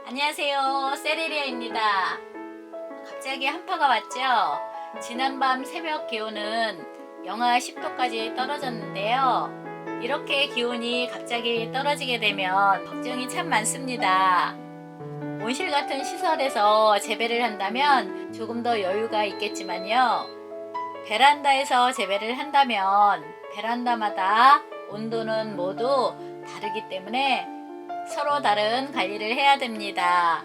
안녕하세요, 세레리아입니다. 갑자기 한파가 왔죠. 지난밤 새벽 기온은 영하 10도까지 떨어졌는데요. 이렇게 기온이 갑자기 떨어지게 되면 걱정이 참 많습니다. 온실 같은 시설에서 재배를 한다면 조금 더 여유가 있겠지만요. 베란다에서 재배를 한다면 베란다마다 온도는 모두 다르기 때문에 서로 다른 관리를 해야 됩니다.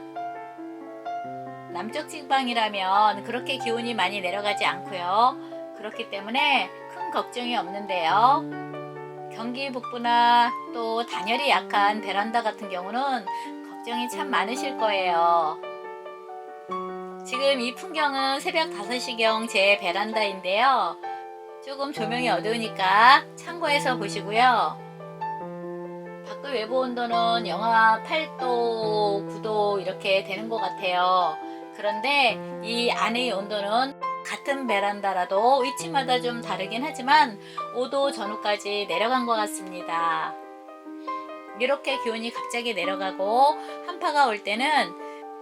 남쪽 지방이라면 그렇게 기온이 많이 내려가지 않고요. 그렇기 때문에 큰 걱정이 없는데요. 경기 북부나 또 단열이 약한 베란다 같은 경우는 걱정이 참 많으실 거예요. 지금 이 풍경은 새벽 5시경 제 베란다인데요. 조금 조명이 어두우니까 참고해서 보시고요. 밖의 외부 온도는 영하 8도, 9도 이렇게 되는 것 같아요. 그런데 이 안의 온도는 같은 베란다라도 위치마다 좀 다르긴 하지만 5도 전후까지 내려간 것 같습니다. 이렇게 기온이 갑자기 내려가고 한파가 올 때는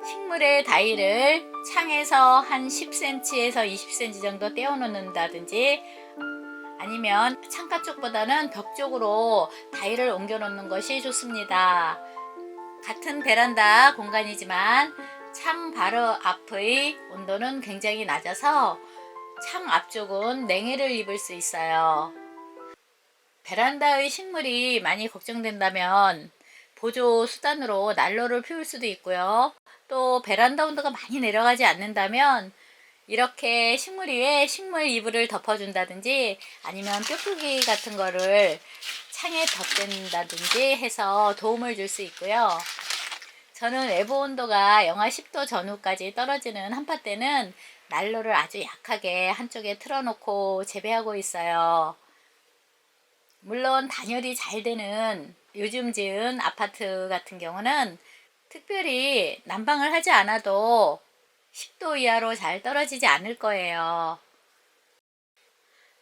식물의 다이를 창에서 한 10cm에서 20cm 정도 떼어 놓는다든지 아니면 창가 쪽보다는 벽 쪽으로 다이를 옮겨 놓는 것이 좋습니다. 같은 베란다 공간이지만 창 바로 앞의 온도는 굉장히 낮아서 창 앞쪽은 냉해를 입을 수 있어요. 베란다의 식물이 많이 걱정된다면 보조 수단으로 난로를 피울 수도 있고요. 또 베란다 온도가 많이 내려가지 않는다면 이렇게 식물 위에 식물 이불을 덮어준다든지 아니면 뾰루기 같은 거를 창에 덧댄다든지 해서 도움을 줄 수 있고요. 저는 외부 온도가 영하 10도 전후까지 떨어지는 한파 때는 난로를 아주 약하게 한쪽에 틀어놓고 재배하고 있어요. 물론 단열이 잘 되는 요즘 지은 아파트 같은 경우는 특별히 난방을 하지 않아도 10도 이하로 잘 떨어지지 않을 거예요.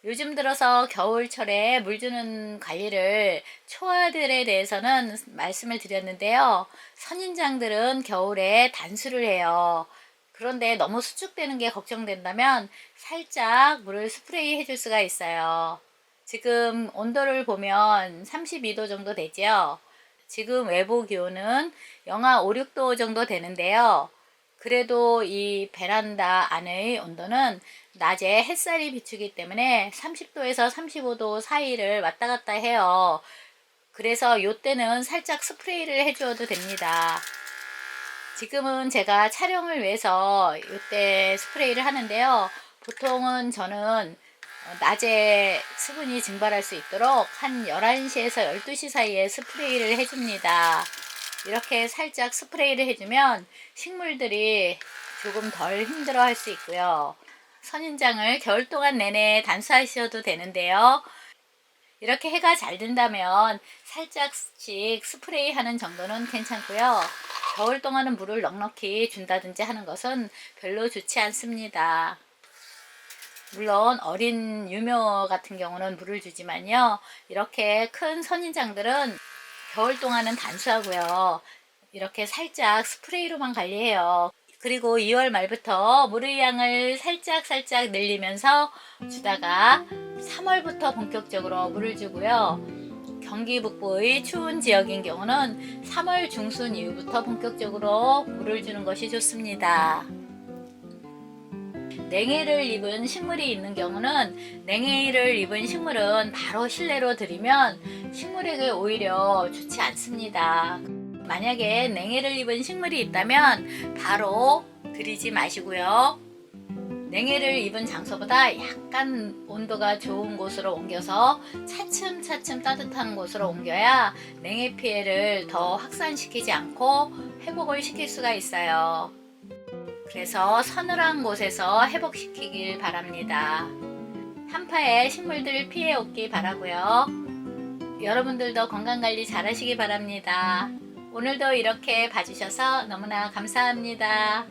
요즘 들어서 겨울철에 물 주는 관리를 초아들에 대해서는 말씀을 드렸는데요. 선인장들은 겨울에 단수를 해요. 그런데 너무 수축되는 게 걱정된다면 살짝 물을 스프레이 해줄 수가 있어요. 지금 온도를 보면 32도 정도 되죠. 지금 외부 기온은 영하 5, 6도 정도 되는데요. 그래도 이 베란다 안의 온도는 낮에 햇살이 비추기 때문에 30도에서 35도 사이를 왔다 갔다 해요. 그래서 이때는 살짝 스프레이를 해주어도 됩니다. 지금은 제가 촬영을 위해서 이때 스프레이를 하는데요. 보통은 저는 낮에 수분이 증발할 수 있도록 한 11시에서 12시 사이에 스프레이를 해줍니다. 이렇게 살짝 스프레이를 해주면 식물들이 조금 덜 힘들어 할 수 있고요. 선인장을 겨울 동안 내내 단수하셔도 되는데요. 이렇게 해가 잘 된다면 살짝씩 스프레이 하는 정도는 괜찮고요. 겨울 동안은 물을 넉넉히 준다든지 하는 것은 별로 좋지 않습니다. 물론 어린 유묘 같은 경우는 물을 주지만요. 이렇게 큰 선인장들은 겨울 동안은 단수하고요. 이렇게 살짝 스프레이로만 관리해요. 그리고 2월 말부터 물의 양을 살짝 늘리면서 주다가 3월부터 본격적으로 물을 주고요. 경기 북부의 추운 지역인 경우는 3월 중순 이후부터 본격적으로 물을 주는 것이 좋습니다. 냉해를 입은 식물이 있는 경우는 냉해를 입은 식물은 바로 실내로 들이면 식물에게 오히려 좋지 않습니다. 만약에 냉해를 입은 식물이 있다면 바로 들이지 마시고요. 냉해를 입은 장소보다 약간 온도가 좋은 곳으로 옮겨서 차츰 따뜻한 곳으로 옮겨야 냉해 피해를 더 확산시키지 않고 회복을 시킬 수가 있어요. 그래서 서늘한 곳에서 회복시키길 바랍니다. 한파에 식물들 피해 없기 바라고요. 여러분들도 건강관리 잘 하시기 바랍니다. 오늘도 이렇게 봐주셔서 너무나 감사합니다.